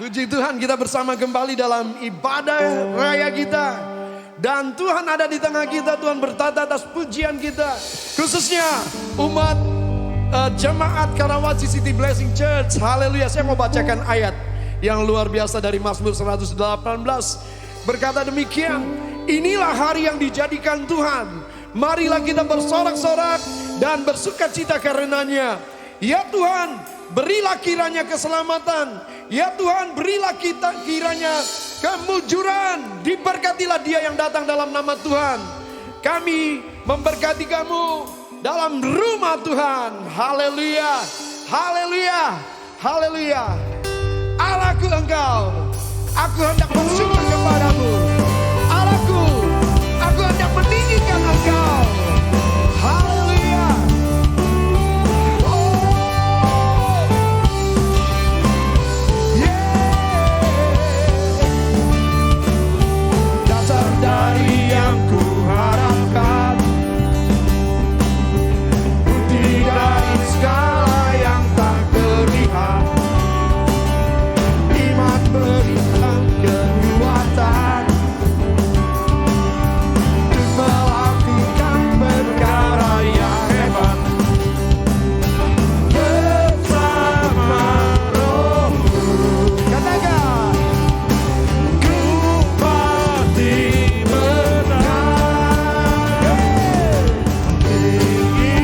Puji Tuhan, kita bersama kembali dalam ibadah raya kita. Dan Tuhan ada di tengah kita, Tuhan bertata atas pujian kita. Khususnya umat jemaat Karawaci City Blessing Church. Haleluya, saya mau bacakan ayat yang luar biasa dari Mazmur 118. Berkata demikian, inilah hari yang dijadikan Tuhan. Marilah kita bersorak-sorak dan bersuka cita karenanya. Ya Tuhan, berilah kiranya keselamatan. Ya Tuhan, berilah kita kiranya kemujuran. Diberkatilah dia yang datang dalam nama Tuhan. Kami memberkati kamu dalam rumah Tuhan. Haleluya, haleluya, haleluya. Allahku engkau, aku hendak bersyukur kepadamu. Allahku, aku hendak meninggikan engkau. Haleluya. Dasar dari yang ku harapkan, bukti dari segala yang tak terlihat. Iman berikan kekuatan untuk melakukan perkara yang hebat. Bersama Rohmu, katakan, ku pasti menang. Tinggi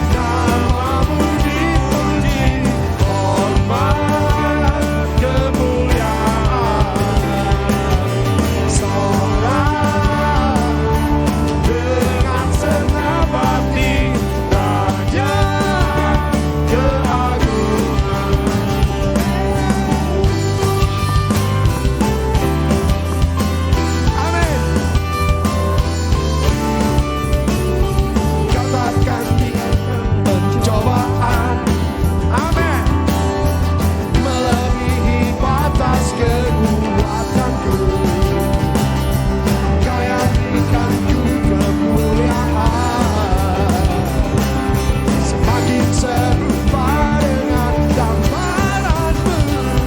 namamu dipuji, hormat kemuliaan. Sorak dengan senang hati, Raja keagungan. Amin. Katakan di pencobaan, amin, melebihi batas kekuatanku. Kau yang berikanku kemuliaan, semakin serupa dengan gambaranmu.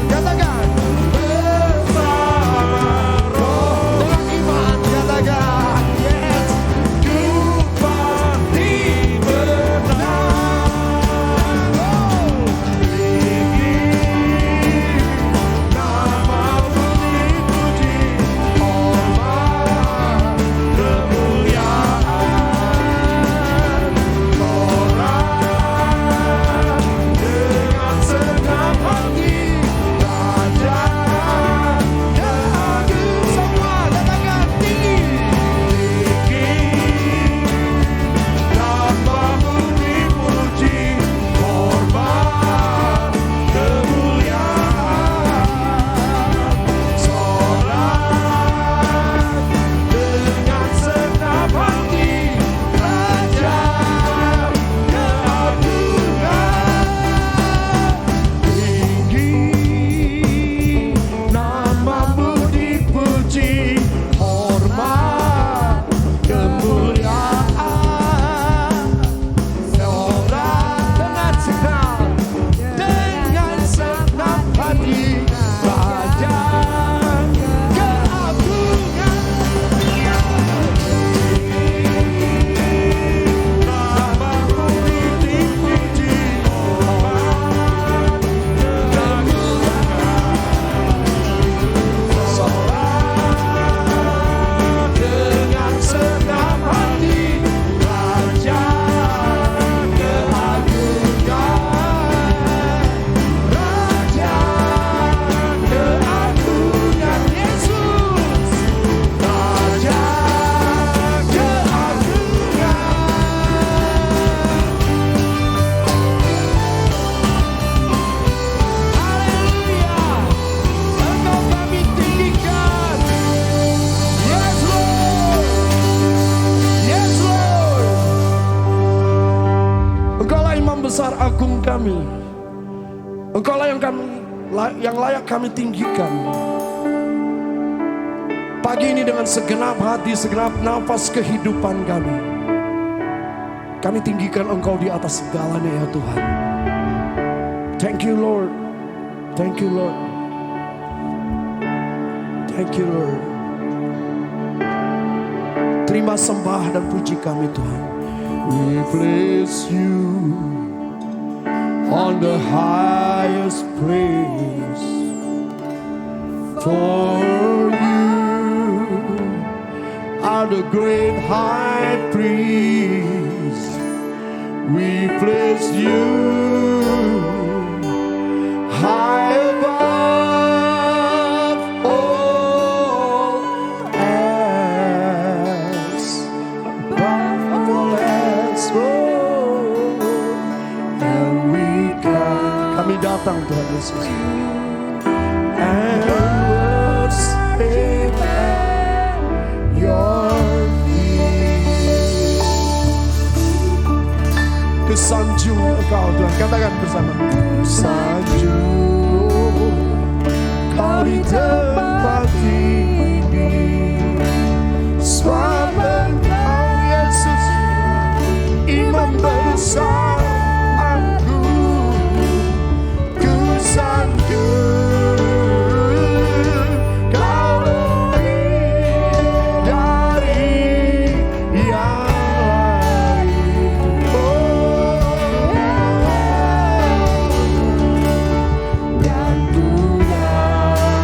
Katakan, bersama Roh, dengan iman, katakan, yes, ku pasti menang. Tinggi namamu dipuji, hormat kemuliaan. Sorak dengan senang hati, Raja keagungan. Semua katakan, tinggi namamu dipuji, hormat kemuliaan. Sorak dengan senang hati, Raja keagungan. Tinggi namamu dipuji, hormat kemuliaan. Sorak dengan senang hati, Raja keagungan. Namamu dipuji, hormat keagungan. Sorak dengan senang hati, Raja keagungan. Raja keagungan, Yesus, Raja keagungan. Haleluya, Engkau kami tinggikan. Yes Lord, yes Lord. Engkaulah imam besar agung kami. Engkaulah yang layak kami tinggikan. Pagi ini dengan segenap hati, segenap nafas kehidupan kami tinggikan Engkau di atas segalanya ya Tuhan. Thank you Lord. Thank you Lord. Thank you Lord. Terima sembah dan puji kami Tuhan. We place you on the highest place. For you are the great high priest. We place you high above all else, above all else, and we come. Kami datang Tuhan Yesus and worship at your feet. Kesanjung Engkau Tuhan, katakan bersama. Sanjung Kau di tempat tinggi, sebab Engkau Yesus Imam besar aku, ku sanjung Kau lebih dari yang lain. Dan ku datang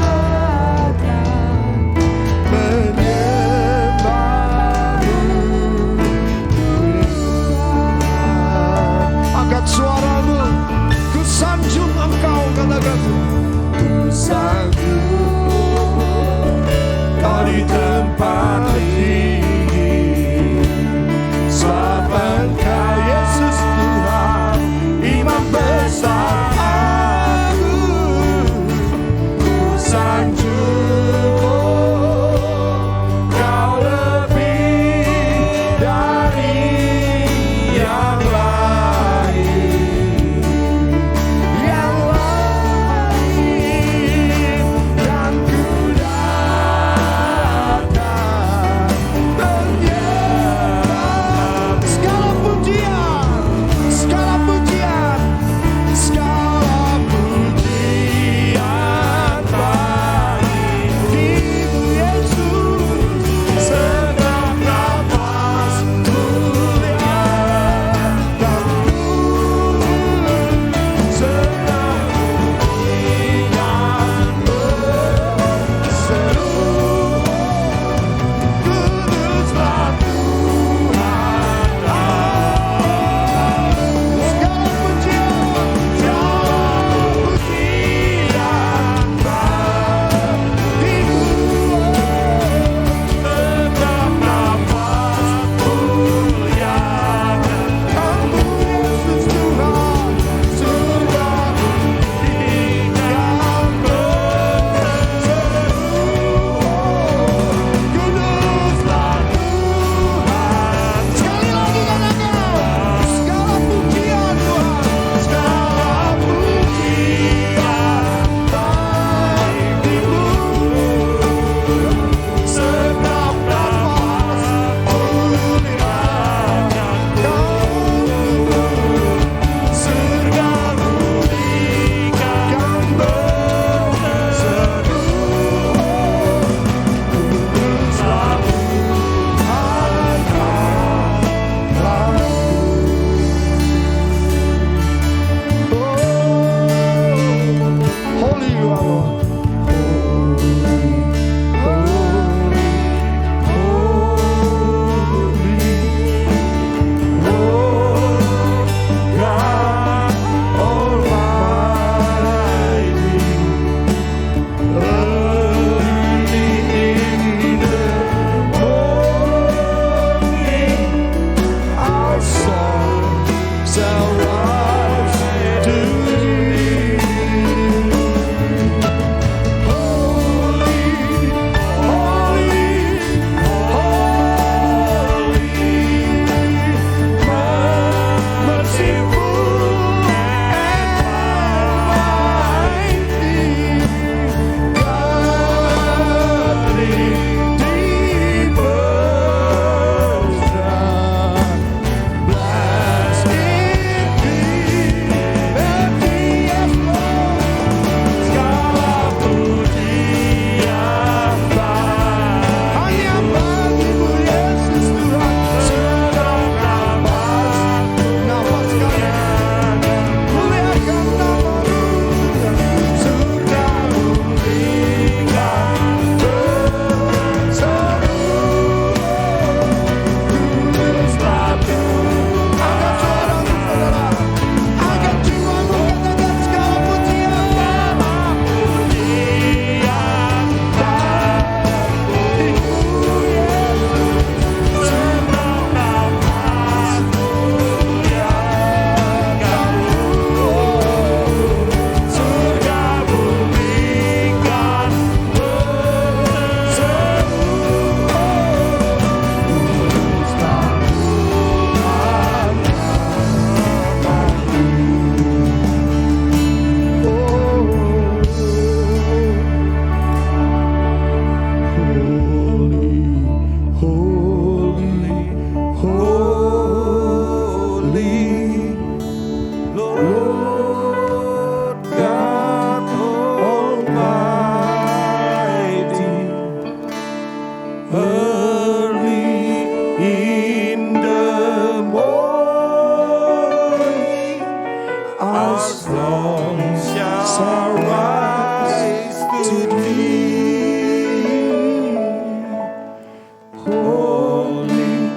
Holy,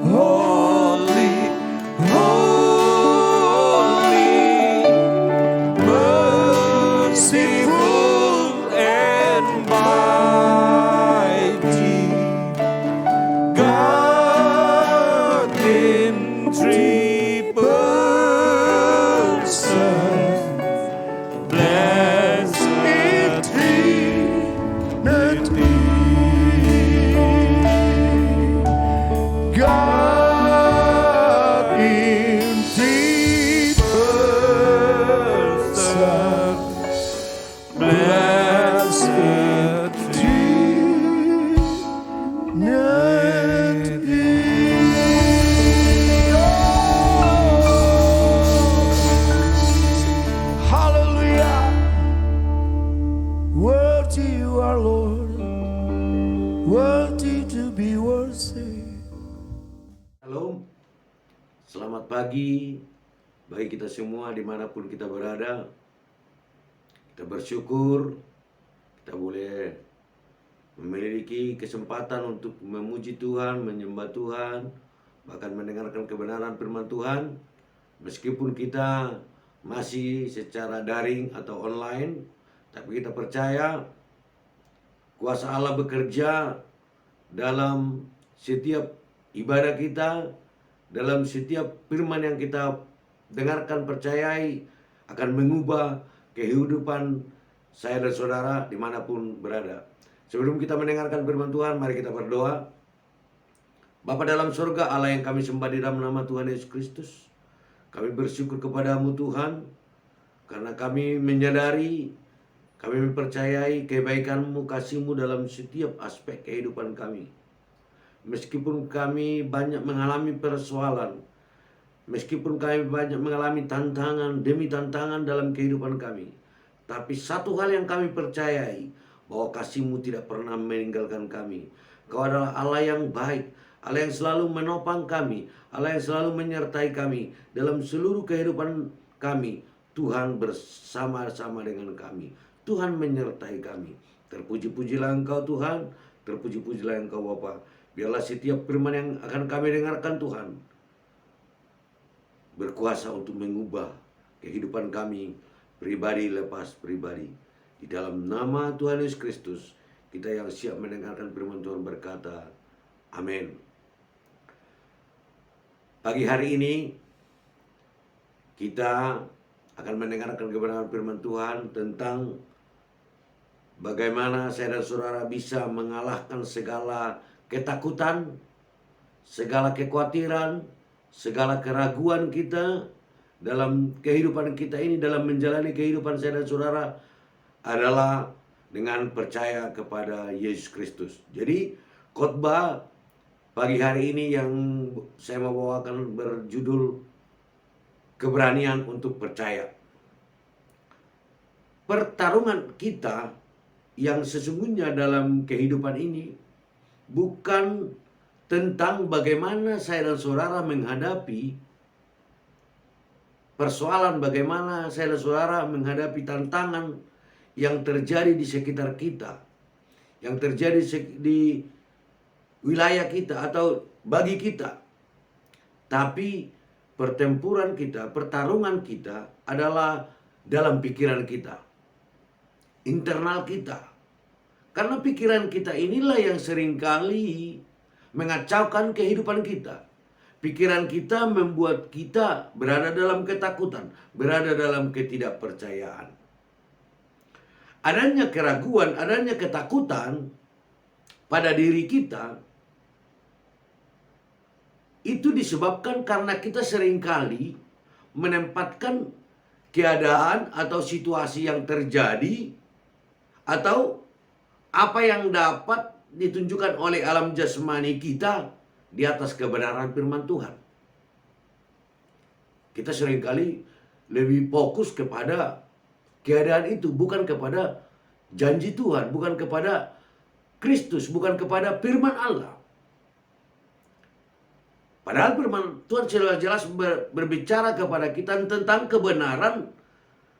holy, holy, merciful and mighty, God in three persons, blessed Trinity. God in three persons, blessed Trinity. Hallelujah. Worthy you are, Lord, worthy to be worshipped. Shalom, selamat pagi bagi kita semua dimanapun kita berada. Kita bersyukur kita boleh memiliki kesempatan untuk memuji Tuhan, menyembah Tuhan, bahkan mendengarkan kebenaran firman Tuhan. Meskipun kita masih secara daring atau online, tapi kita percaya kuasa Allah bekerja dalam setiap ibadah kita, dalam setiap firman yang kita dengarkan, percayai akan mengubah kehidupan saya dan saudara dimanapun berada. Sebelum kita mendengarkan firman Tuhan, mari kita berdoa. Bapa dalam surga, Allah yang kami sembah di dalam nama Tuhan Yesus Kristus, kami bersyukur kepadamu Tuhan, karena kami menyadari, kami mempercayai kebaikan-Mu, kasih-Mu dalam setiap aspek kehidupan kami. Meskipun kami banyak mengalami persoalan, meskipun kami banyak mengalami tantangan demi tantangan dalam kehidupan kami, tapi satu hal yang kami percayai, bahwa kasih-Mu tidak pernah meninggalkan kami. Kau adalah Allah yang baik, Allah yang selalu menopang kami, Allah yang selalu menyertai kami dalam seluruh kehidupan kami. Tuhan bersama-sama dengan kami, Tuhan menyertai kami. Terpuji-pujilah Engkau Tuhan, terpuji-pujilah Engkau Bapa. Biarlah setiap firman yang akan kami dengarkan Tuhan berkuasa untuk mengubah kehidupan kami pribadi lepas pribadi. Di dalam nama Tuhan Yesus Kristus, kita yang siap mendengarkan firman Tuhan berkata, amin. Pagi hari ini kita akan mendengarkan kebenaran firman Tuhan tentang bagaimana saya dan saudara bisa mengalahkan segala ketakutan, segala kekhawatiran, segala keraguan kita dalam kehidupan kita ini, dalam menjalani kehidupan saya dan saudara, adalah dengan percaya kepada Yesus Kristus. Jadi khotbah pagi hari ini yang saya mau bawakan berjudul keberanian untuk percaya. Pertarungan kita yang sesungguhnya dalam kehidupan ini bukan tentang bagaimana saya dan saudara menghadapi persoalan, bagaimana saya dan saudara menghadapi tantangan yang terjadi di sekitar kita, yang terjadi di wilayah kita atau bagi kita. Tapi pertempuran kita, pertarungan kita adalah dalam pikiran kita, internal kita. Karena pikiran kita inilah yang seringkali mengacaukan kehidupan kita. Pikiran kita membuat kita berada dalam ketakutan, berada dalam ketidakpercayaan. Adanya keraguan, adanya ketakutan pada diri kita, itu disebabkan karena kita seringkali menempatkan keadaan atau situasi yang terjadi atau apa yang dapat ditunjukkan oleh alam jasmani kita di atas kebenaran firman Tuhan. Kita seringkali lebih fokus kepada keadaan itu, bukan kepada janji Tuhan, bukan kepada Kristus, bukan kepada firman Allah. Padahal firman Tuhan jelas berbicara kepada kita tentang kebenaran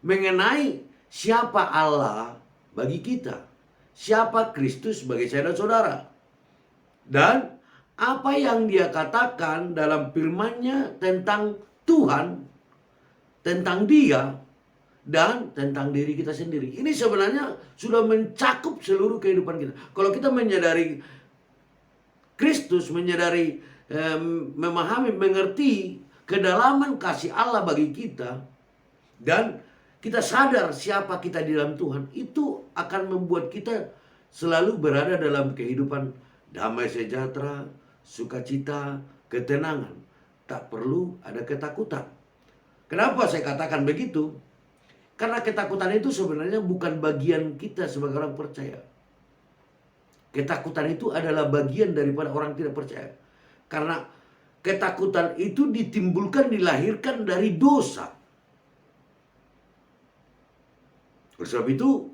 mengenai siapa Allah bagi kita, siapa Kristus bagi saya dan saudara. Dan apa yang dia katakan dalam firman-Nya tentang Tuhan, tentang dia, dan tentang diri kita sendiri. Ini sebenarnya sudah mencakup seluruh kehidupan kita. Kalau kita menyadari Kristus, menyadari, memahami, mengerti kedalaman kasih Allah bagi kita, dan kita sadar siapa kita di dalam Tuhan, itu akan membuat kita selalu berada dalam kehidupan damai sejahtera, sukacita, ketenangan. Tak perlu ada ketakutan. Kenapa saya katakan begitu? Karena ketakutan itu sebenarnya bukan bagian kita sebagai orang percaya. Ketakutan itu adalah bagian daripada orang tidak percaya. Karena ketakutan itu ditimbulkan, dilahirkan dari dosa. Oleh sebab itu,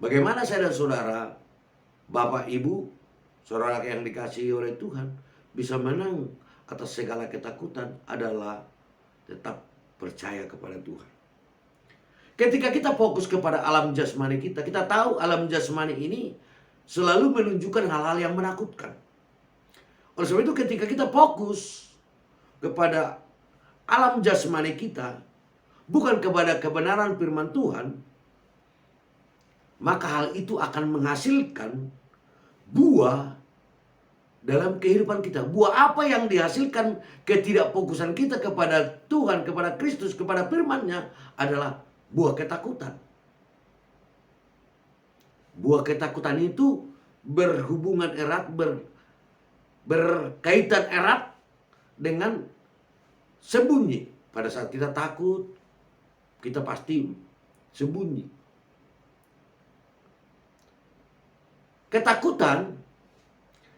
bagaimana saya dan saudara, Bapak Ibu, saudara yang dikasihi oleh Tuhan, bisa menang atas segala ketakutan adalah tetap percaya kepada Tuhan. Ketika kita fokus kepada alam jasmani kita tahu alam jasmani ini selalu menunjukkan hal-hal yang menakutkan. Oleh sebab itu ketika kita fokus kepada alam jasmani kita, bukan kepada kebenaran firman Tuhan, maka hal itu akan menghasilkan buah dalam kehidupan kita. Buah apa yang dihasilkan ketidakfokusan kita kepada Tuhan, kepada Kristus, kepada firman-Nya adalah buah ketakutan. Buah ketakutan itu berhubungan erat, berkaitan erat dengan sembunyi. Pada saat kita takut, kita pasti sembunyi. Ketakutan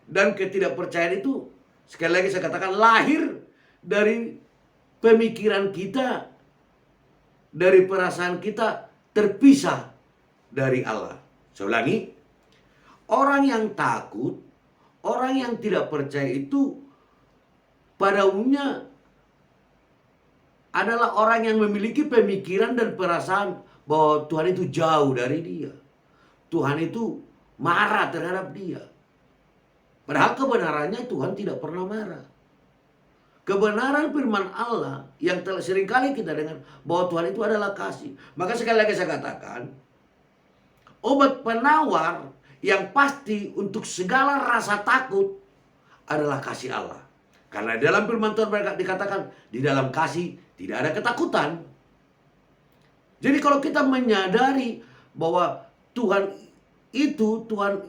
dan ketidakpercayaan itu, sekali lagi saya katakan, lahir dari pemikiran kita, dari perasaan kita terpisah dari Allah. Saya ulangi, orang yang takut, orang yang tidak percaya itu pada umumnya adalah orang yang memiliki pemikiran dan perasaan bahwa Tuhan itu jauh dari dia. Tuhan itu marah terhadap dia. Padahal kebenarannya Tuhan tidak pernah marah. Kebenaran firman Allah yang seringkali kita dengar bahwa Tuhan itu adalah kasih. Maka sekali lagi saya katakan, obat penawar yang pasti untuk segala rasa takut adalah kasih Allah. Karena dalam firman Tuhan dikatakan, di dalam kasih tidak ada ketakutan. Jadi kalau kita menyadari bahwa Tuhan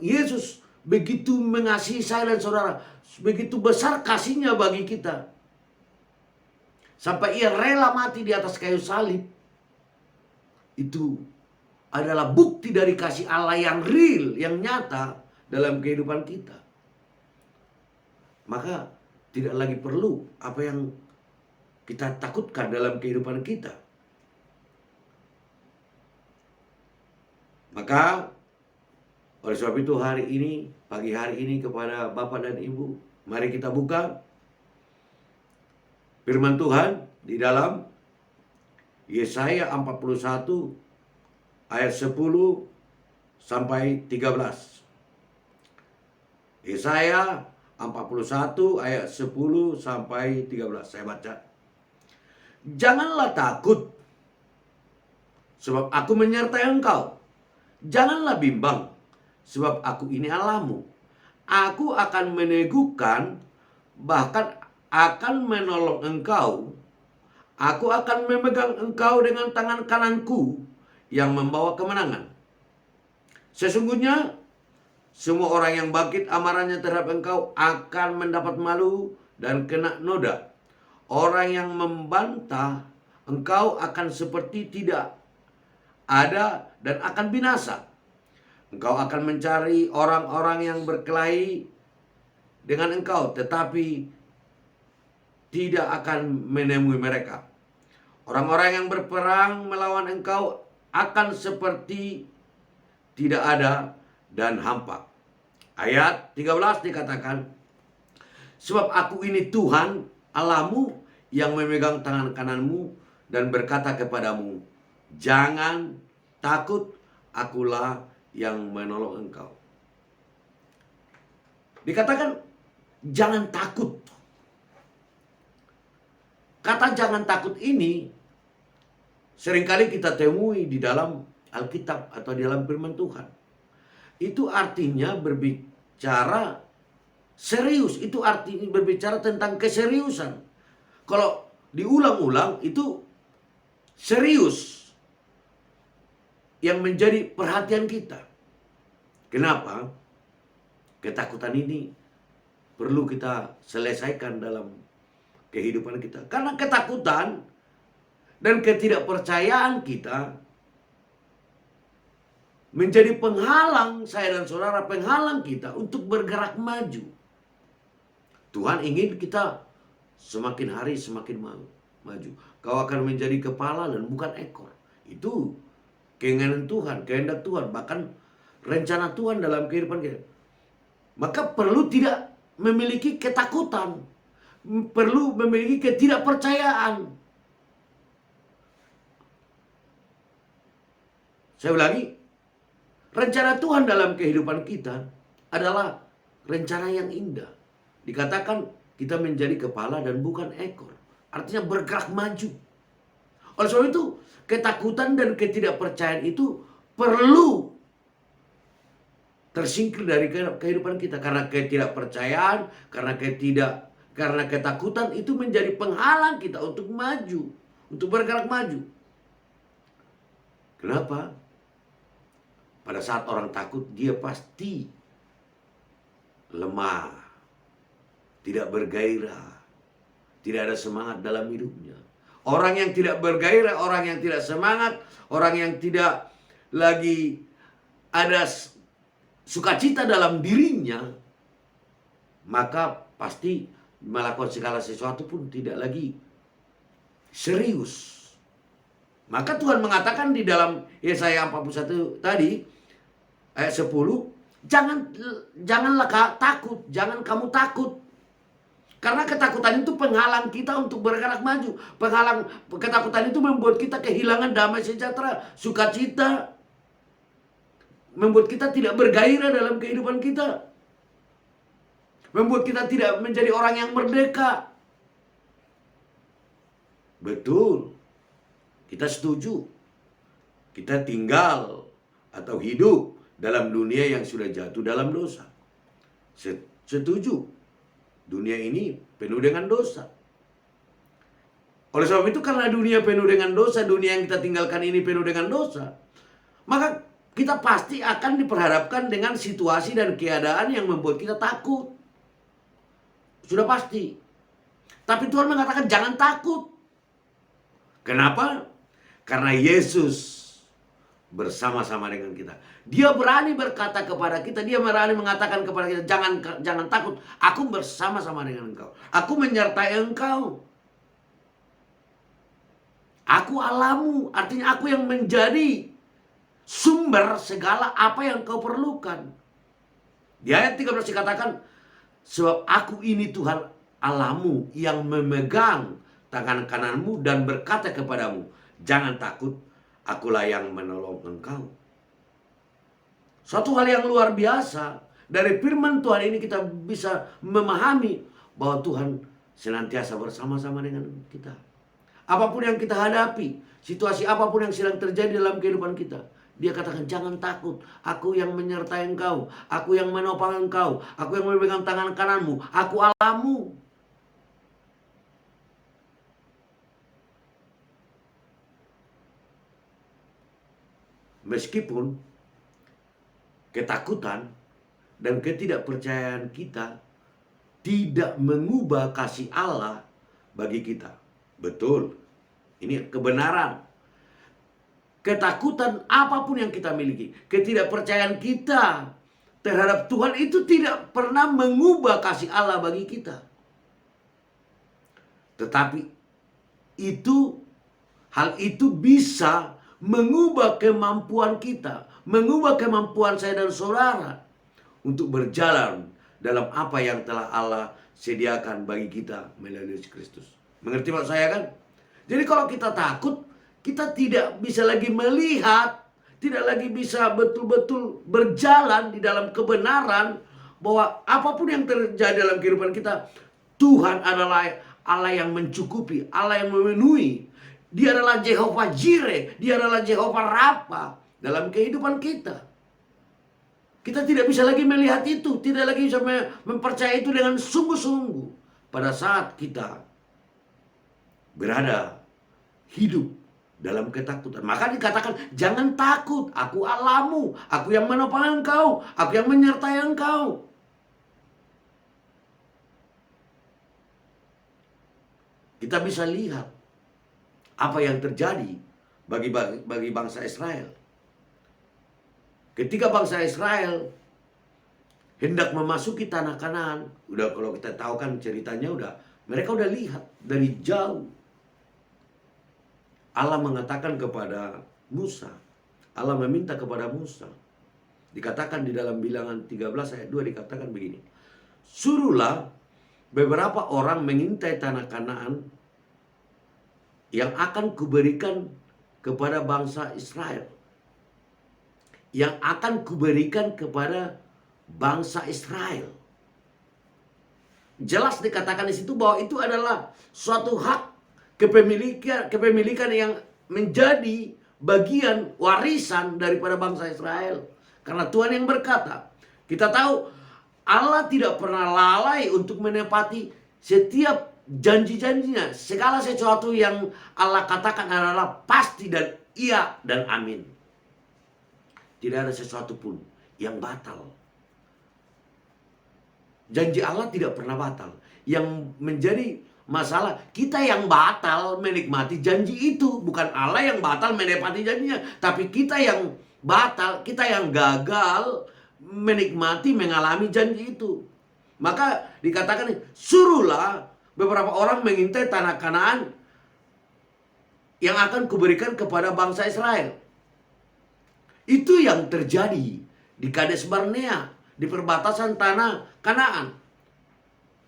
Yesus begitu mengasihi saya dan saudara, begitu besar kasihnya bagi kita, sampai ia rela mati di atas kayu salib, itu adalah bukti dari kasih Allah yang real, yang nyata dalam kehidupan kita. Maka tidak lagi perlu apa yang kita takutkan dalam kehidupan kita. Maka oleh sebab itu hari ini, pagi hari ini kepada Bapak dan Ibu, mari kita buka firman Tuhan di dalam Yesaya 41 ayat 10 sampai 13. Yesaya 41 ayat 10 sampai 13. Saya baca. Janganlah takut, sebab aku menyertai engkau. Janganlah bimbang, sebab aku ini Allahmu. Aku akan meneguhkan, bahkan akan menolong engkau. Aku akan memegang engkau dengan tangan kananku yang membawa kemenangan. Sesungguhnya semua orang yang bangkit amarahnya terhadap engkau akan mendapat malu dan kena noda. Orang yang membantah engkau akan seperti tidak ada dan akan binasa. Engkau akan mencari orang-orang yang berkelahi dengan engkau, tetapi tidak akan menemui mereka. Orang-orang yang berperang melawan engkau akan seperti tidak ada dan hampa. Ayat 13 dikatakan, sebab aku ini Tuhan Allahmu yang memegang tangan kananmu dan berkata kepadamu, jangan takut, akulah yang menolong engkau. Dikatakan jangan takut. Kata jangan takut ini seringkali kita temui di dalam Alkitab atau di dalam firman Tuhan. Itu artinya berbicara serius. Itu artinya berbicara tentang keseriusan. Kalau diulang-ulang itu serius yang menjadi perhatian kita. Kenapa? Ketakutan ini perlu kita selesaikan dalam kehidupan kita. Karena ketakutan dan ketidakpercayaan kita menjadi penghalang saya dan saudara, penghalang kita untuk bergerak maju. Tuhan ingin kita semakin hari semakin maju. Kau akan menjadi kepala dan bukan ekor. Itu keinginan Tuhan, kehendak Tuhan, bahkan rencana Tuhan dalam kehidupan kita. Maka perlu tidak memiliki ketakutan, perlu memiliki ketidakpercayaan. Saya ulangi, rencana Tuhan dalam kehidupan kita adalah rencana yang indah. Dikatakan kita menjadi kepala dan bukan ekor. Artinya bergerak maju. Oleh sebab itu, ketakutan dan ketidakpercayaan itu perlu tersingkir dari kehidupan kita. Karena ketidakpercayaan, karena ketakutan itu menjadi penghalang kita untuk maju, untuk bergerak maju. Kenapa? Pada saat orang takut, dia pasti lemah, tidak bergairah, tidak ada semangat dalam hidupnya. Orang yang tidak bergairah, orang yang tidak semangat, orang yang tidak lagi ada sukacita dalam dirinya, maka pasti melakukan segala sesuatu pun tidak lagi serius. Maka Tuhan mengatakan di dalam Yesaya 41 tadi, ayat 10, janganlah takut, jangan kamu takut. Karena ketakutan itu penghalang kita untuk bergerak maju. Ketakutan itu membuat kita kehilangan damai sejahtera, sukacita. Membuat kita tidak bergairah dalam kehidupan kita. Membuat kita tidak menjadi orang yang merdeka. Betul. Kita setuju. Kita tinggal atau hidup dalam dunia yang sudah jatuh dalam dosa. Setuju. Dunia ini penuh dengan dosa. Oleh sebab itu, karena dunia penuh dengan dosa, dunia yang kita tinggalkan ini penuh dengan dosa, maka kita pasti akan diperhadapkan dengan situasi dan keadaan yang membuat kita takut. Sudah pasti. Tapi Tuhan mengatakan jangan takut. Kenapa? Karena Yesus bersama-sama dengan kita. Dia berani berkata kepada kita, dia berani mengatakan kepada kita, jangan takut, aku bersama-sama dengan engkau. Aku menyertai engkau. Aku Allahmu, artinya aku yang menjadi sumber segala apa yang kau perlukan. Di ayat 13 dikatakan, sebab aku ini Tuhan Allahmu yang memegang tangan kananmu dan berkata kepadamu, jangan takut, akulah yang menolong engkau. Suatu hal yang luar biasa. Dari firman Tuhan ini kita bisa memahami bahwa Tuhan senantiasa bersama-sama dengan kita. Apapun yang kita hadapi, situasi apapun yang sedang terjadi dalam kehidupan kita, dia katakan jangan takut, aku yang menyertai engkau, aku yang menopang engkau, aku yang memegang tangan kananmu, aku Allahmu. Meskipun ketakutan dan ketidakpercayaan kita tidak mengubah kasih Allah bagi kita. Betul, ini kebenaran. Ketakutan apapun yang kita miliki, ketidakpercayaan kita terhadap Tuhan itu tidak pernah mengubah kasih Allah bagi kita. Tetapi hal itu bisa mengubah kemampuan kita, mengubah kemampuan saya dan saudara untuk berjalan dalam apa yang telah Allah sediakan bagi kita melalui Yesus Kristus. Mengerti maksud saya kan? Jadi kalau kita takut, kita tidak bisa lagi melihat, tidak lagi bisa betul-betul berjalan di dalam kebenaran, bahwa apapun yang terjadi dalam kehidupan kita, Tuhan adalah Allah yang mencukupi, Allah yang memenuhi. Dia adalah Jehovah Jireh, Dia adalah Jehovah Rafa dalam kehidupan kita. Kita tidak bisa lagi melihat itu, tidak lagi bisa mempercayai itu dengan sungguh-sungguh pada saat kita berada hidup dalam ketakutan. Maka dikatakan, jangan takut, aku Allahmu, aku yang menopang engkau, aku yang menyertai engkau. Kita bisa lihat apa yang terjadi bagi bangsa Israel. Ketika bangsa Israel hendak memasuki tanah Kanaan, udah kalau kita tahu kan ceritanya mereka udah lihat dari jauh. Allah mengatakan kepada Musa, Allah meminta kepada Musa. Dikatakan di dalam Bilangan 13 ayat 2 dikatakan begini. Suruhlah beberapa orang mengintai tanah Kanaan yang akan kuberikan kepada bangsa Israel. Yang akan kuberikan kepada bangsa Israel. Jelas dikatakan di situ bahwa itu adalah suatu hak kepemilikan yang menjadi bagian warisan daripada bangsa Israel. Karena Tuhan yang berkata, kita tahu Allah tidak pernah lalai untuk menepati setiap janji-janjinya. Segala sesuatu yang Allah katakan adalah pasti dan iya dan amin. Tidak ada sesuatu pun yang batal. Janji Allah tidak pernah batal. Yang menjadi masalah, kita yang batal menikmati janji itu. Bukan Allah yang batal menepati janjinya. Tapi kita yang batal, kita yang gagal menikmati, mengalami janji itu. Maka dikatakan, suruhlah beberapa orang mengintai tanah Kanaan yang akan kuberikan kepada bangsa Israel. Itu yang terjadi di Kades Barnea, di perbatasan tanah Kanaan.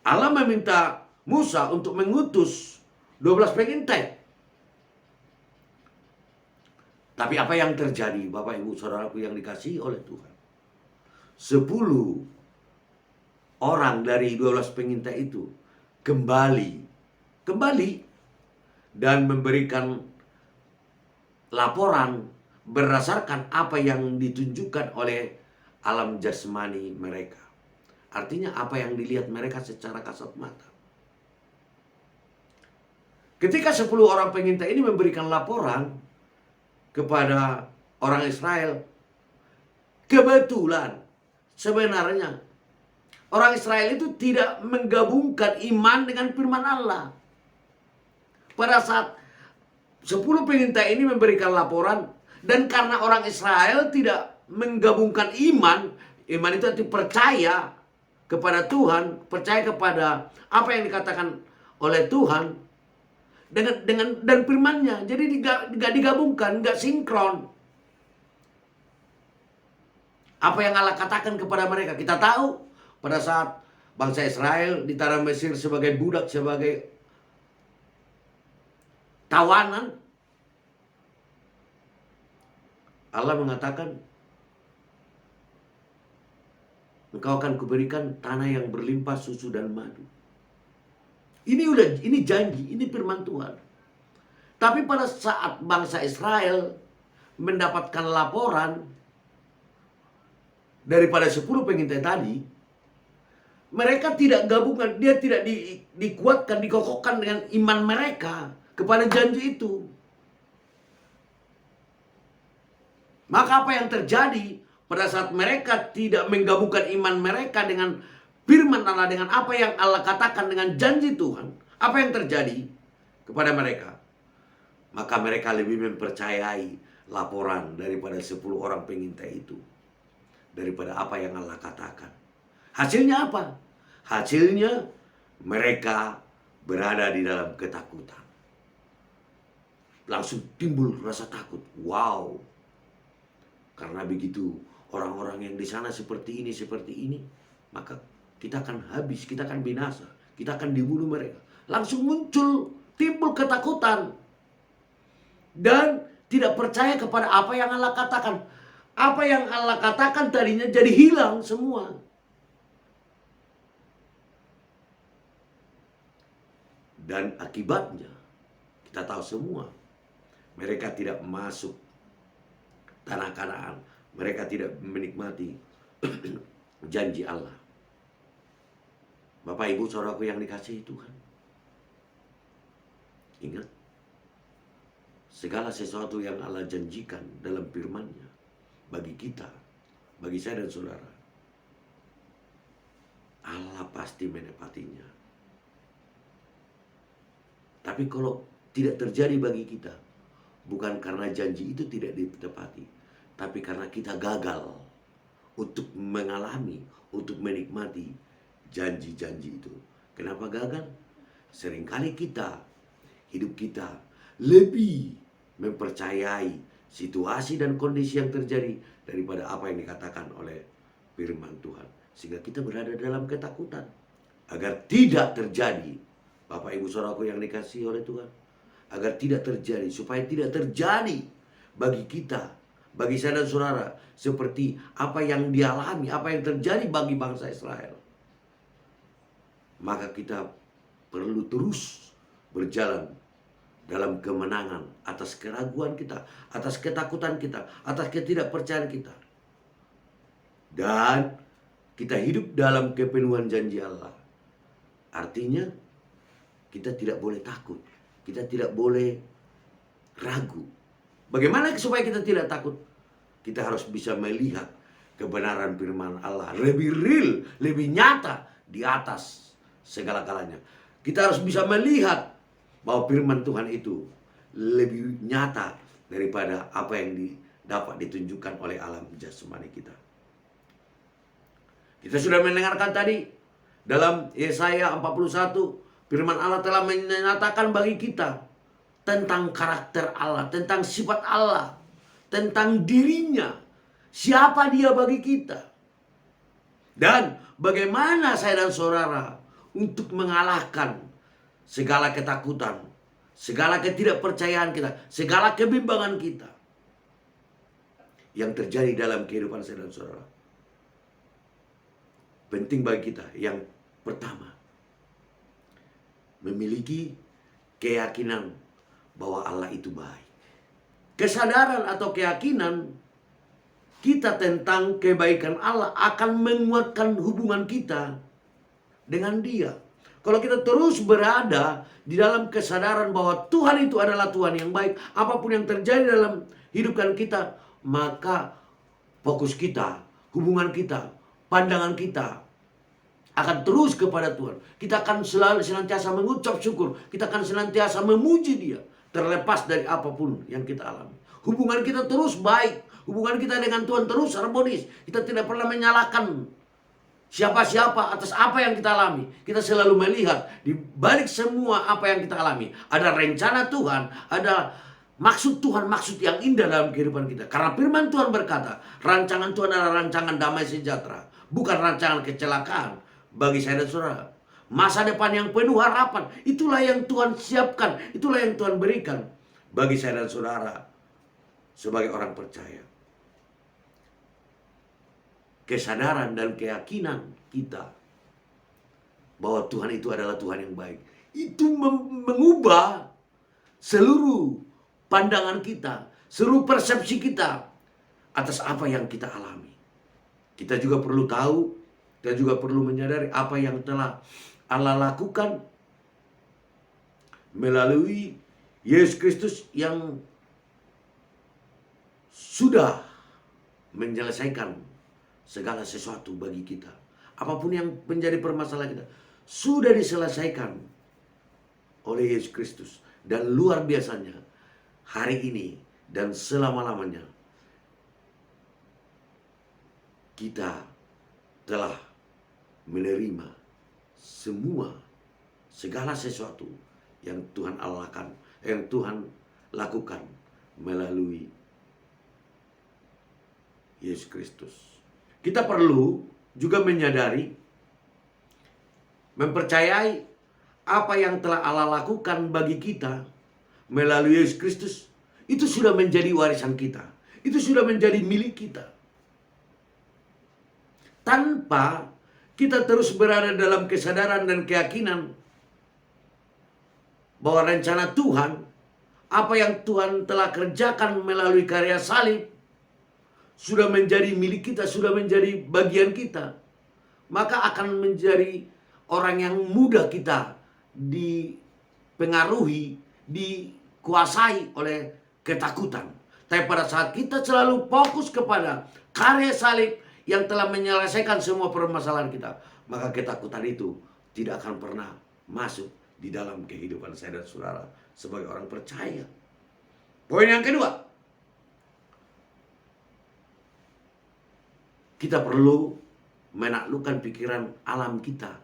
Allah meminta Musa untuk mengutus 12 pengintai. Tapi apa yang terjadi, Bapak Ibu Saudaraku yang dikasihi oleh Tuhan? 10 orang dari 12 pengintai itu kembali dan memberikan laporan berdasarkan apa yang ditunjukkan oleh alam jasmani mereka. Artinya apa yang dilihat mereka secara kasat mata. Ketika 10 orang pengintai ini memberikan laporan kepada orang Israel, kebetulan sebenarnya orang Israel itu tidak menggabungkan iman dengan firman Allah. Pada saat 10 pengintai ini memberikan laporan, dan karena orang Israel tidak menggabungkan iman itu arti percaya kepada Tuhan, percaya kepada apa yang dikatakan oleh Tuhan dan firman-Nya. Jadi tidak digabungkan, nggak sinkron. Apa yang Allah katakan kepada mereka, kita tahu pada saat bangsa Israel di tanah Mesir sebagai budak, sebagai tawanan, Allah mengatakan, engkau akan kuberikan tanah yang berlimpah susu dan madu. Ini janji, ini firman Tuhan. Tapi pada saat bangsa Israel mendapatkan laporan daripada 10 pengintai tadi, mereka tidak gabungkan, dia tidak dikuatkan, dikokohkan dengan iman mereka kepada janji itu. Maka apa yang terjadi pada saat mereka tidak menggabungkan iman mereka dengan firman Allah, dengan apa yang Allah katakan, dengan janji Tuhan, apa yang terjadi kepada mereka? Maka mereka lebih mempercayai laporan daripada 10 orang pengintai itu, daripada apa yang Allah katakan. Hasilnya apa? Hasilnya mereka berada di dalam ketakutan. Langsung timbul rasa takut. Wow. Karena begitu orang-orang yang di sana seperti ini, maka kita akan habis, kita akan binasa, kita akan dibunuh mereka. Langsung timbul ketakutan. Dan tidak percaya kepada apa yang Allah katakan. Apa yang Allah katakan tadinya jadi hilang semua. Dan akibatnya kita tahu semua, mereka tidak masuk tanah Kanaan. Mereka tidak menikmati janji Allah. Bapak Ibu Saudaraku yang dikasihi Tuhan, ingat, segala sesuatu yang Allah janjikan dalam firman-Nya bagi kita, bagi saya dan saudara, Allah pasti menepatinya. Tapi kalau tidak terjadi bagi kita, bukan karena janji itu tidak ditepati, tapi karena kita gagal untuk mengalami, untuk menikmati janji-janji itu. Kenapa gagal? Seringkali hidup kita lebih mempercayai situasi dan kondisi yang terjadi daripada apa yang dikatakan oleh firman Tuhan. Sehingga kita berada dalam ketakutan. Agar tidak terjadi, Bapak Ibu Saudaraku yang dikasihi oleh Tuhan, agar tidak terjadi, supaya tidak terjadi bagi kita, bagi saya dan saudara, seperti apa yang dialami, apa yang terjadi bagi bangsa Israel. Maka kita perlu terus berjalan dalam kemenangan atas keraguan kita, atas ketakutan kita, atas ketidakpercayaan kita. Dan kita hidup dalam kepenuhan janji Allah. Artinya kita tidak boleh takut, kita tidak boleh ragu. Bagaimana supaya kita tidak takut? Kita harus bisa melihat kebenaran firman Allah lebih real, lebih nyata di atas segala-galanya. Kita harus bisa melihat bahwa firman Tuhan itu lebih nyata daripada apa yang dapat ditunjukkan oleh alam jasmani kita. Kita sudah mendengarkan tadi dalam Yesaya 41, firman Allah telah menyatakan bagi kita tentang karakter Allah, tentang sifat Allah, tentang dirinya, siapa dia bagi kita. Dan bagaimana saya dan saudara untuk mengalahkan segala ketakutan, segala ketidakpercayaan kita, segala kebimbangan kita yang terjadi dalam kehidupan saya dan saudara. Penting bagi kita yang pertama, memiliki keyakinan bahwa Allah itu baik. Kesadaran atau keyakinan kita tentang kebaikan Allah akan menguatkan hubungan kita dengan Dia. Kalau kita terus berada di dalam kesadaran bahwa Tuhan itu adalah Tuhan yang baik, apapun yang terjadi dalam hidupan kita, maka fokus kita, hubungan kita, pandangan kita akan terus kepada Tuhan. Kita akan selalu senantiasa mengucap syukur. Kita akan senantiasa memuji Dia, terlepas dari apapun yang kita alami. Hubungan kita terus baik. Hubungan kita dengan Tuhan terus harmonis. Kita tidak pernah menyalahkan siapa-siapa atas apa yang kita alami. Kita selalu melihat di balik semua apa yang kita alami, ada rencana Tuhan, ada maksud Tuhan, maksud yang indah dalam kehidupan kita. Karena firman Tuhan berkata, rancangan Tuhan adalah rancangan damai sejahtera, bukan rancangan kecelakaan bagi saya dan saudara. Masa depan yang penuh harapan, itulah yang Tuhan siapkan, itulah yang Tuhan berikan bagi saya dan saudara sebagai orang percaya. Kesadaran dan keyakinan kita bahwa Tuhan itu adalah Tuhan yang baik, itu mengubah seluruh pandangan kita, seluruh persepsi kita atas apa yang kita alami. Kita juga perlu tahu, kita juga perlu menyadari apa yang telah Allah lakukan melalui Yesus Kristus yang sudah menyelesaikan segala sesuatu bagi kita. Apapun yang menjadi permasalahan kita sudah diselesaikan oleh Yesus Kristus. Dan luar biasanya, hari ini dan selama-lamanya kita telah menerima segala sesuatu yang Tuhan lakukan melalui Yesus Kristus. Kita perlu juga menyadari, mempercayai apa yang telah Allah lakukan bagi kita melalui Yesus Kristus. Itu sudah menjadi warisan kita. Itu sudah menjadi milik kita. Tanpa kita terus berada dalam kesadaran dan keyakinan bahwa rencana Tuhan, apa yang Tuhan telah kerjakan melalui karya salib, sudah menjadi milik kita, sudah menjadi bagian kita, maka akan menjadi orang yang mudah kita dipengaruhi, dikuasai oleh ketakutan. Tapi pada saat kita selalu fokus kepada karya salib yang telah menyelesaikan semua permasalahan kita, maka ketakutan itu tidak akan pernah masuk di dalam kehidupan saya dan saudara sebagai orang percaya. Poin yang kedua, kita perlu menaklukkan pikiran alam kita,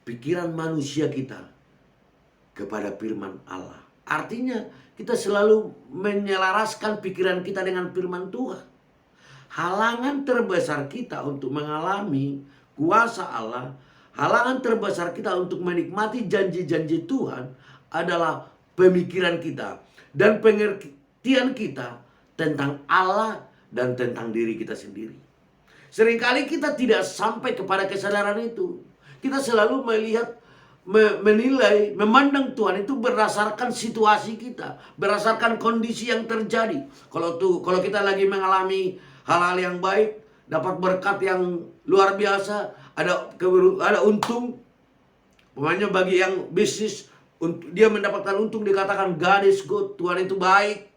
pikiran manusia kita kepada firman Allah. Artinya kita selalu menyelaraskan pikiran kita dengan firman Tuhan. Halangan terbesar kita untuk mengalami kuasa Allah, halangan terbesar kita untuk menikmati janji-janji Tuhan adalah pemikiran kita dan pengertian kita tentang Allah dan tentang diri kita sendiri. Seringkali kita tidak sampai kepada kesadaran itu. Kita selalu melihat, menilai, memandang Tuhan itu berdasarkan situasi kita, berdasarkan kondisi yang terjadi. Kalau kita lagi mengalami hal-hal yang baik, dapat berkat yang luar biasa, ada untung. Pokoknya bagi yang bisnis, dia mendapatkan untung, dikatakan God is good, Tuhan itu baik.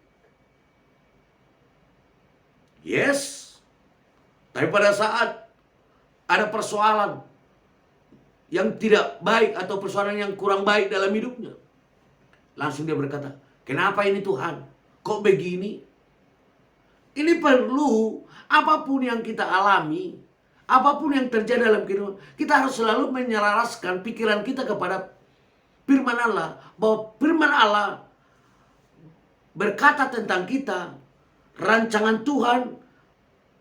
Yes. Tapi pada saat ada persoalan yang tidak baik atau persoalan yang kurang baik dalam hidupnya, langsung dia berkata, kenapa ini Tuhan? Kok begini? Ini perlu, apapun yang kita alami, apapun yang terjadi dalam kehidupan, kita harus selalu menyelaraskan pikiran kita kepada firman Allah. Bahwa firman Allah berkata tentang kita, rancangan Tuhan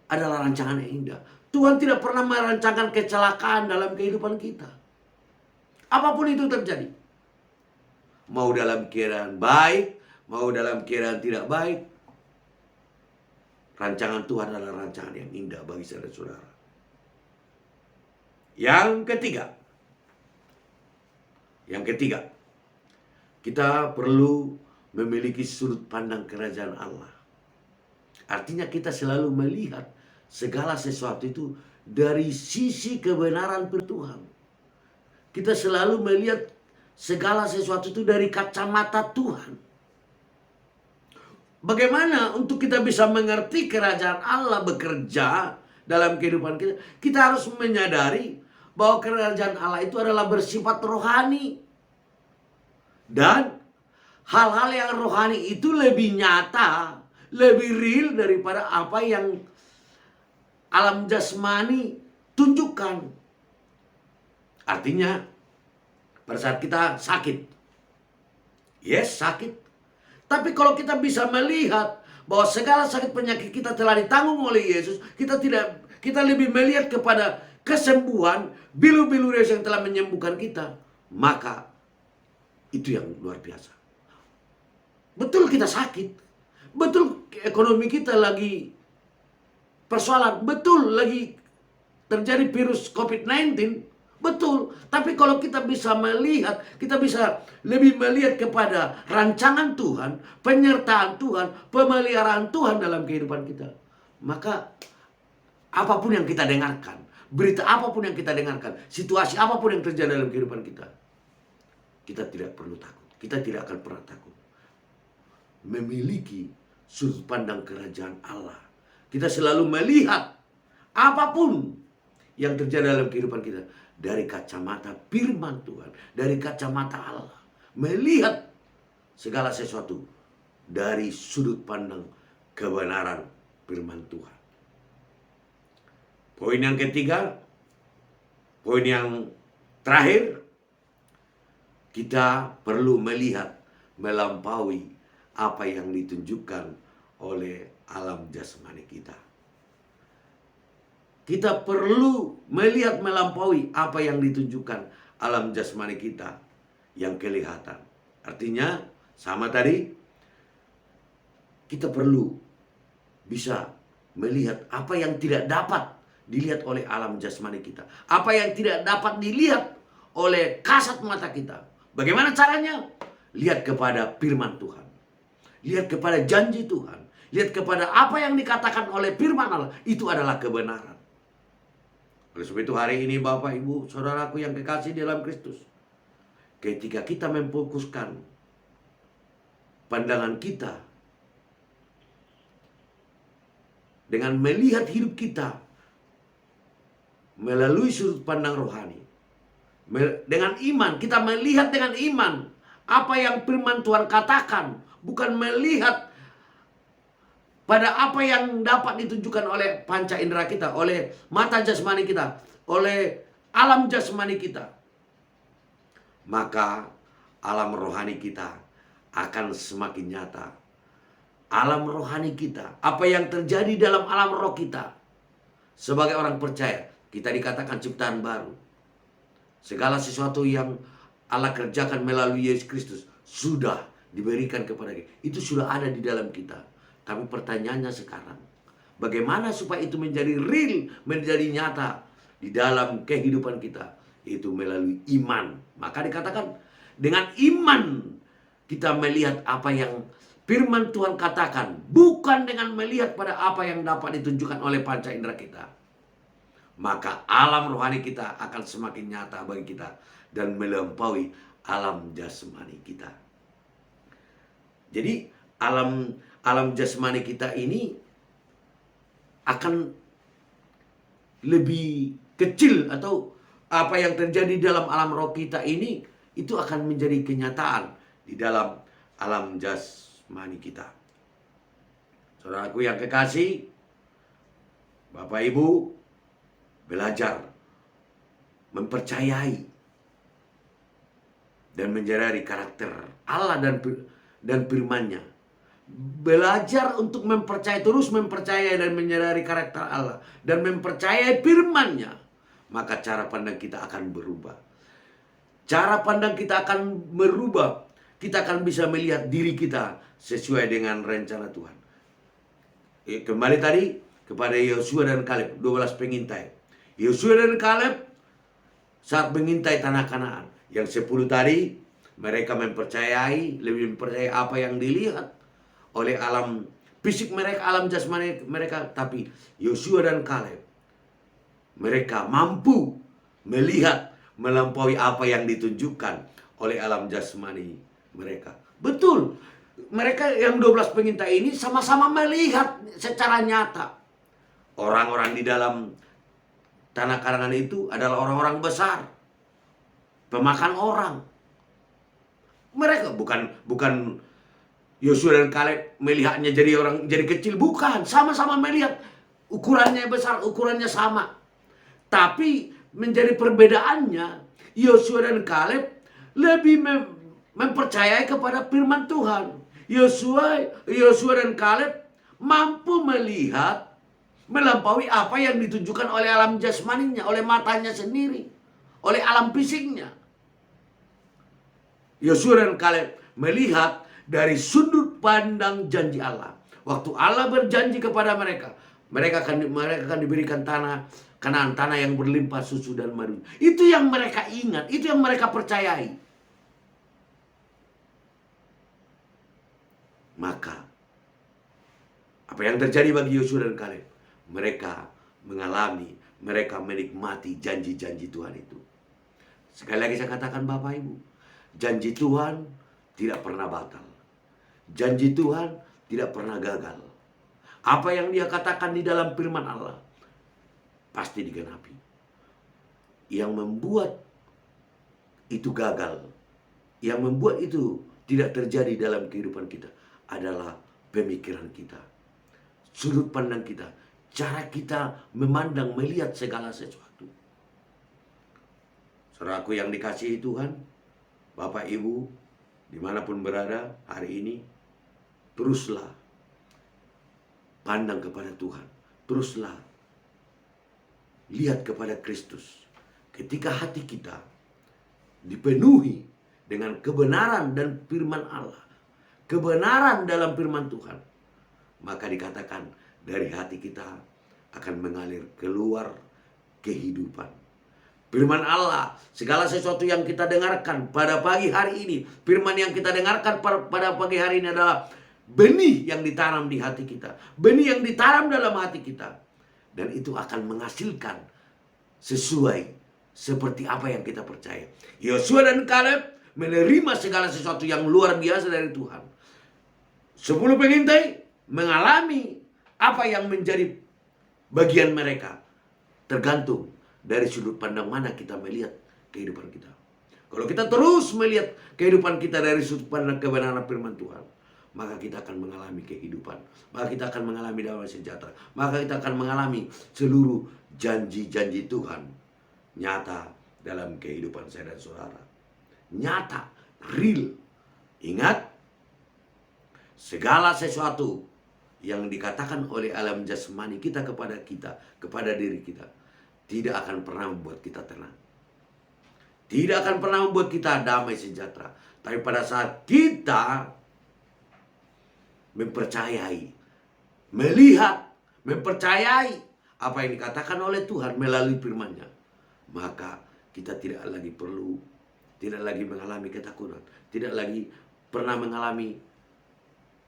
adalah rancangan yang indah. Tuhan tidak pernah merancangkan kecelakaan dalam kehidupan kita. Apapun itu terjadi. Mau dalam keadaan baik, mau dalam keadaan tidak baik, rancangan Tuhan adalah rancangan yang indah bagi saudara-saudara. Yang ketiga, kita perlu memiliki sudut pandang kerajaan Allah. Artinya kita selalu melihat segala sesuatu itu dari sisi kebenaran Tuhan. Kita selalu melihat segala sesuatu itu dari kacamata Tuhan. Bagaimana untuk kita bisa mengerti kerajaan Allah bekerja dalam kehidupan kita? Kita harus menyadari bahwa kerajaan Allah itu adalah bersifat rohani. Dan hal-hal yang rohani itu lebih nyata, lebih real daripada apa yang alam jasmani tunjukkan. Artinya pada saat kita sakit, yes sakit, tapi kalau kita bisa melihat bahwa segala sakit penyakit kita telah ditanggung oleh Yesus, kita lebih melihat kepada kesembuhan, bilu-bilu Yesus yang telah menyembuhkan kita, maka itu yang luar biasa. Betul kita sakit, betul ekonomi kita lagi persoalan, betul lagi terjadi virus COVID-19, betul. Tapi kalau kita bisa melihat, kita bisa lebih melihat kepada rancangan Tuhan, penyertaan Tuhan, pemeliharaan Tuhan dalam kehidupan kita, maka apapun yang kita dengarkan, berita apapun yang kita dengarkan, situasi apapun yang terjadi dalam kehidupan kita, kita tidak perlu takut. Kita tidak akan pernah takut. Memiliki sudut pandang kerajaan Allah. Kita selalu melihat apapun yang terjadi dalam kehidupan kita dari kacamata firman Tuhan, dari kacamata Allah. Melihat segala sesuatu dari sudut pandang kebenaran firman Tuhan. Poin yang ketiga, poin yang terakhir, kita perlu melihat melampaui apa yang ditunjukkan oleh alam jasmani kita. Kita perlu melihat melampaui apa yang ditunjukkan alam jasmani kita yang kelihatan. Artinya sama tadi, kita perlu bisa melihat apa yang tidak dapat dilihat oleh alam jasmani kita. Apa yang tidak dapat dilihat oleh kasat mata kita. Bagaimana caranya? lihat kepada firman Tuhan. Lihat kepada janji Tuhan. Lihat kepada apa yang dikatakan oleh firman Allah. Itu adalah kebenaran. Oleh sebab itu hari ini Bapak, Ibu, Saudaraku yang kekasih dalam Kristus. Ketika kita memfokuskan pandangan kita dengan melihat hidup kita melalui sudut pandang rohani. Dengan iman, kita melihat dengan iman apa yang firman Tuhan katakan. Bukan melihat pada apa yang dapat ditunjukkan oleh panca indera kita, oleh mata jasmani kita, oleh alam jasmani kita. Maka alam rohani kita akan semakin nyata. Alam rohani kita, apa yang terjadi dalam alam roh kita. Sebagai orang percaya, kita dikatakan ciptaan baru. Segala sesuatu yang Allah kerjakan melalui Yesus Kristus sudah diberikan kepada kita. Itu sudah ada di dalam kita. Tapi pertanyaannya sekarang, bagaimana supaya itu menjadi real, menjadi nyata di dalam kehidupan kita? Itu melalui iman. Maka dikatakan dengan iman kita melihat apa yang firman Tuhan katakan. Bukan dengan melihat pada apa yang dapat ditunjukkan oleh panca indera kita. Maka alam rohani kita akan semakin nyata bagi kita. Dan melampaui alam jasmani kita. Jadi alam jasmani kita ini akan lebih kecil, atau apa yang terjadi dalam alam roh kita ini itu akan menjadi kenyataan di dalam alam jasmani kita. Saudaraku yang kekasih, Bapak Ibu, belajar mempercayai dan menjadi karakter Allah dan firman-Nya. Belajar untuk mempercayai, terus mempercayai dan menyadari karakter Allah dan mempercayai firman-Nya, maka cara pandang kita akan berubah. Cara pandang kita akan berubah. Kita akan bisa melihat diri kita sesuai dengan rencana Tuhan. Kembali tadi kepada Yosua dan Kaleb, 12 pengintai. Yosua dan Kaleb saat mengintai tanah Kanaan. Yang 10 tadi, mereka mempercayai, lebih mempercayai apa yang dilihat oleh alam fisik mereka, alam jasmani mereka. Tapi Yosua dan Kaleb, mereka mampu melihat melampaui apa yang ditunjukkan oleh alam jasmani mereka. Betul, mereka yang 12 pengintai ini sama-sama melihat secara nyata. Orang-orang di dalam tanah Kanaan itu adalah orang-orang besar, pemakan orang. Mereka bukan Yosua dan Kaleb melihatnya jadi kecil, bukan. Sama-sama melihat ukurannya besar, ukurannya sama. Tapi menjadi perbedaannya, Yosua dan Kaleb lebih mempercayai kepada firman Tuhan. Yosua dan Kaleb mampu melihat melampaui apa yang ditunjukkan oleh alam jasmaninya, oleh matanya sendiri, oleh alam fisiknya. Yosua dan Kaleb melihat dari sudut pandang janji Allah. Waktu Allah berjanji kepada mereka, mereka akan diberikan tanah Kanaan, tanah yang berlimpah susu dan madu. Itu yang mereka ingat, itu yang mereka percayai. Maka apa yang terjadi bagi Yosua dan Kaleb? Mereka mengalami, mereka menikmati janji-janji Tuhan itu. Sekali lagi saya katakan Bapak Ibu, janji Tuhan tidak pernah batal. Janji Tuhan tidak pernah gagal. Apa yang Dia katakan di dalam firman Allah pasti digenapi. Yang membuat itu gagal, yang membuat itu tidak terjadi dalam kehidupan kita adalah pemikiran kita, sudut pandang kita, cara kita memandang, melihat segala sesuatu. Saudaraku yang dikasihi Tuhan, Bapak Ibu, dimanapun berada hari ini, teruslah pandang kepada Tuhan. Teruslah lihat kepada Kristus. Ketika hati kita dipenuhi dengan kebenaran dan firman Allah, kebenaran dalam firman Tuhan, maka dikatakan dari hati kita akan mengalir keluar kehidupan. Firman Allah, segala sesuatu yang kita dengarkan pada pagi hari ini, firman yang kita dengarkan pada pagi hari ini adalah benih yang ditanam di hati kita, benih yang ditanam dalam hati kita, dan itu akan menghasilkan sesuai seperti apa yang kita percaya. Yosua dan Kaleb menerima segala sesuatu yang luar biasa dari Tuhan. 10 pengintai mengalami apa yang menjadi bagian mereka, tergantung dari sudut pandang mana kita melihat kehidupan kita. Kalau kita terus melihat kehidupan kita dari sudut pandang kebenaran firman Tuhan, maka kita akan mengalami kehidupan, maka kita akan mengalami damai sejahtera, maka kita akan mengalami seluruh janji-janji Tuhan nyata dalam kehidupan saya dan saudara. Nyata, real. Ingat, segala sesuatu yang dikatakan oleh alam jasmani kita, kepada diri kita, tidak akan pernah membuat kita tenang. Tidak akan pernah membuat kita damai sejahtera. Tapi pada saat kita mempercayai, melihat, mempercayai apa yang dikatakan oleh Tuhan melalui firman-Nya, maka kita tidak lagi mengalami ketakutan, tidak lagi pernah mengalami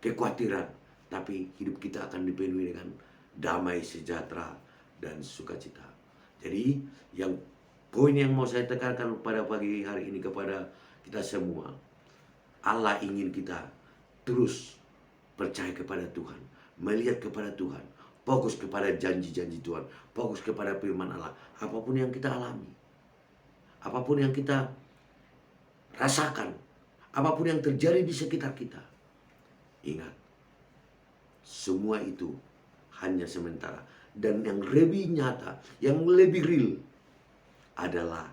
kekhawatiran, tapi hidup kita akan dipenuhi dengan damai sejahtera dan sukacita. Jadi poin yang mau saya tekankan pada pagi hari ini kepada kita semua, Allah ingin kita terus percaya kepada Tuhan, melihat kepada Tuhan, fokus kepada janji-janji Tuhan, fokus kepada firman Allah. Apapun yang kita alami, apapun yang kita rasakan, apapun yang terjadi di sekitar kita, ingat, semua itu hanya sementara. Dan yang lebih nyata, yang lebih real adalah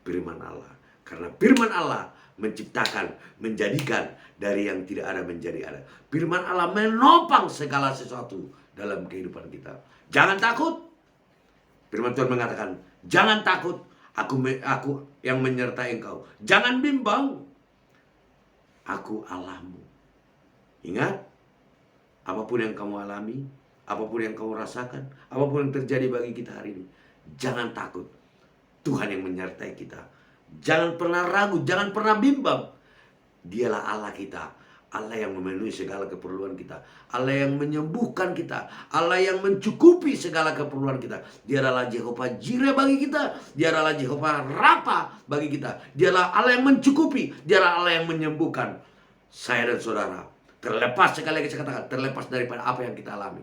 firman Allah. Karena firman Allah menciptakan, menjadikan dari yang tidak ada menjadi ada. Firman Allah menopang segala sesuatu dalam kehidupan kita. Jangan takut. Firman Tuhan mengatakan, jangan takut, aku yang menyertai engkau. Jangan bimbang, aku Allahmu. Ingat, apapun yang kamu alami, apapun yang kamu rasakan, apapun yang terjadi bagi kita hari ini, jangan takut. Tuhan yang menyertai kita. Jangan pernah ragu, jangan pernah bimbang. Dialah Allah kita, Allah yang memenuhi segala keperluan kita, Allah yang menyembuhkan kita, Allah yang mencukupi segala keperluan kita. Dia adalah Jehovah Jireh bagi kita, Dia adalah Jehovah Rafa bagi kita. Dia adalah Allah yang mencukupi, Dia adalah Allah yang menyembuhkan saya dan saudara. Terlepas, sekali lagi saya katakan, terlepas daripada apa yang kita alami,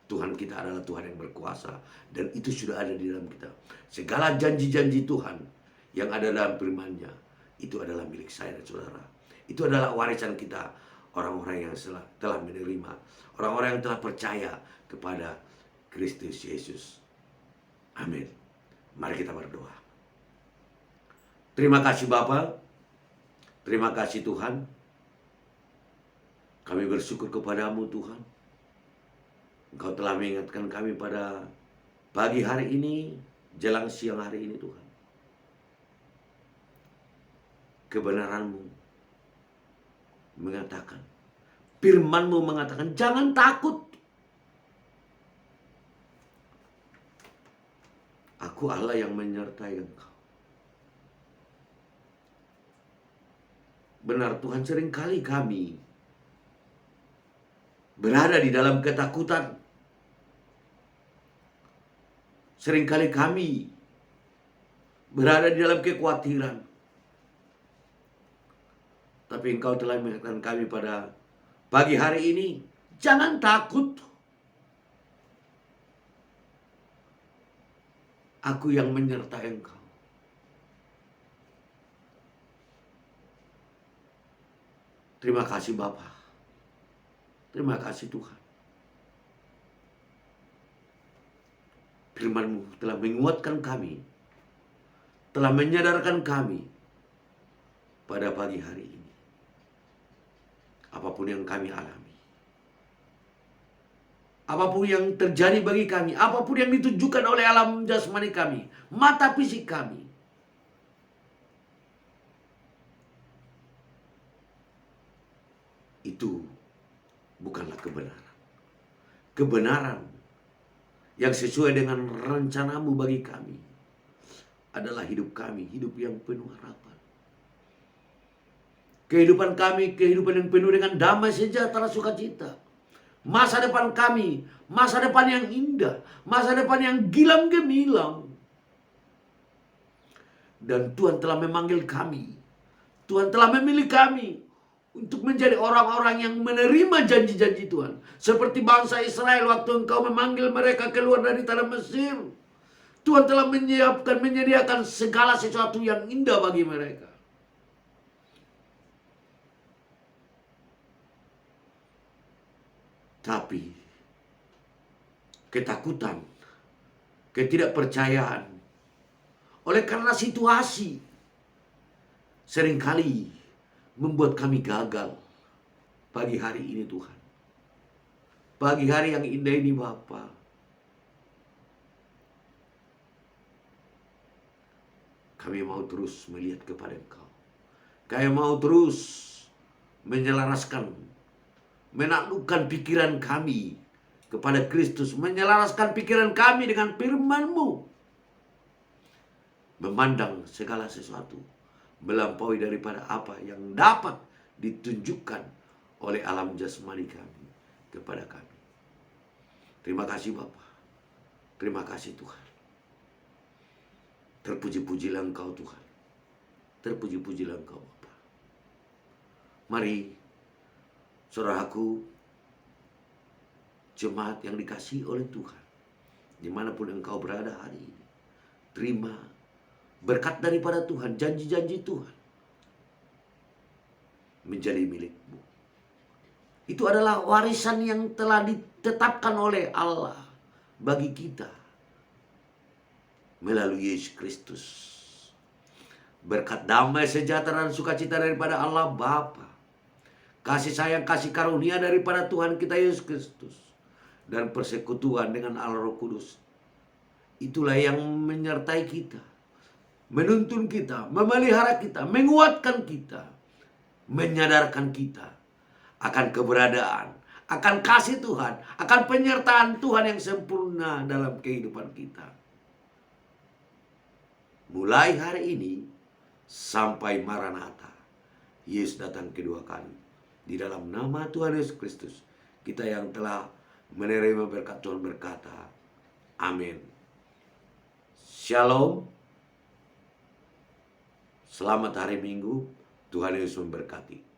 Tuhan kita adalah Tuhan yang berkuasa, dan itu sudah ada di dalam kita. Segala janji-janji Tuhan yang ada dalam firman-Nya, itu adalah milik saya dan saudara. Itu adalah warisan kita, orang-orang yang telah menerima, orang-orang yang telah percaya kepada Kristus Yesus. Amin. Mari kita berdoa. Terima kasih Bapa, terima kasih Tuhan. Kami bersyukur kepadamu Tuhan. Engkau telah mengingatkan kami pada pagi hari ini, jelang siang hari ini Tuhan. Kebenaran-Mu mengatakan, firman-Mu mengatakan, jangan takut. Aku Allah yang menyertai engkau. Benar Tuhan, seringkali kami berada di dalam ketakutan. Seringkali kami berada di dalam kekhawatiran. Tapi Engkau telah mengingatkan kami pada pagi hari ini, jangan takut. Aku yang menyertai engkau. Terima kasih Bapa. Terima kasih Tuhan. Firman-Mu telah menguatkan kami, telah menyadarkan kami pada pagi hari ini. Apapun yang kami alami, apapun yang terjadi bagi kami, apapun yang ditujukan oleh alam jasmani kami, mata fisik kami, itu bukanlah kebenaran. Kebenaran yang sesuai dengan rencana-Mu bagi kami adalah hidup kami, hidup yang penuh harapan. Kehidupan kami, kehidupan yang penuh dengan damai sejahtera sukacita. Masa depan kami, masa depan yang indah, masa depan yang gilang gemilang. Dan Tuhan telah memanggil kami, Tuhan telah memilih kami untuk menjadi orang-orang yang menerima janji-janji Tuhan. Seperti bangsa Israel waktu Engkau memanggil mereka keluar dari tanah Mesir. Tuhan telah menyediakan segala sesuatu yang indah bagi mereka. Tapi ketakutan, ketidakpercayaan, oleh karena situasi, seringkali membuat kami gagal. Pagi hari ini Tuhan, pagi hari yang indah ini Bapa, kami mau terus melihat kepada Engkau. Kami mau terus menyelaraskan, menaklukkan pikiran kami kepada Kristus, menyelaraskan pikiran kami dengan firman-Mu, memandang segala sesuatu melampaui daripada apa yang dapat ditunjukkan oleh alam jasmani kami kepada kami. Terima kasih Bapa, terima kasih Tuhan. Terpuji-pujilah Engkau Tuhan, terpuji-pujilah Engkau Bapa. Mari saudaraku, jemaat yang dikasihi oleh Tuhan, dimanapun engkau berada hari ini, terima berkat daripada Tuhan, janji-janji Tuhan menjadi milikmu. Itu adalah warisan yang telah ditetapkan oleh Allah bagi kita melalui Yesus Kristus. Berkat damai, sejahtera, dan sukacita daripada Allah Bapa, kasih sayang, kasih karunia daripada Tuhan kita Yesus Kristus, dan persekutuan dengan Allah Roh Kudus, itulah yang menyertai kita, menuntun kita, memelihara kita, menguatkan kita, menyadarkan kita akan keberadaan, akan kasih Tuhan, akan penyertaan Tuhan yang sempurna dalam kehidupan kita. Mulai hari ini sampai Maranatha, Yesus datang kedua kali. Di dalam nama Tuhan Yesus Kristus, kita yang telah menerima berkat Tuhan berkata, amin. Shalom. Selamat hari Minggu. Tuhan Yesus memberkati.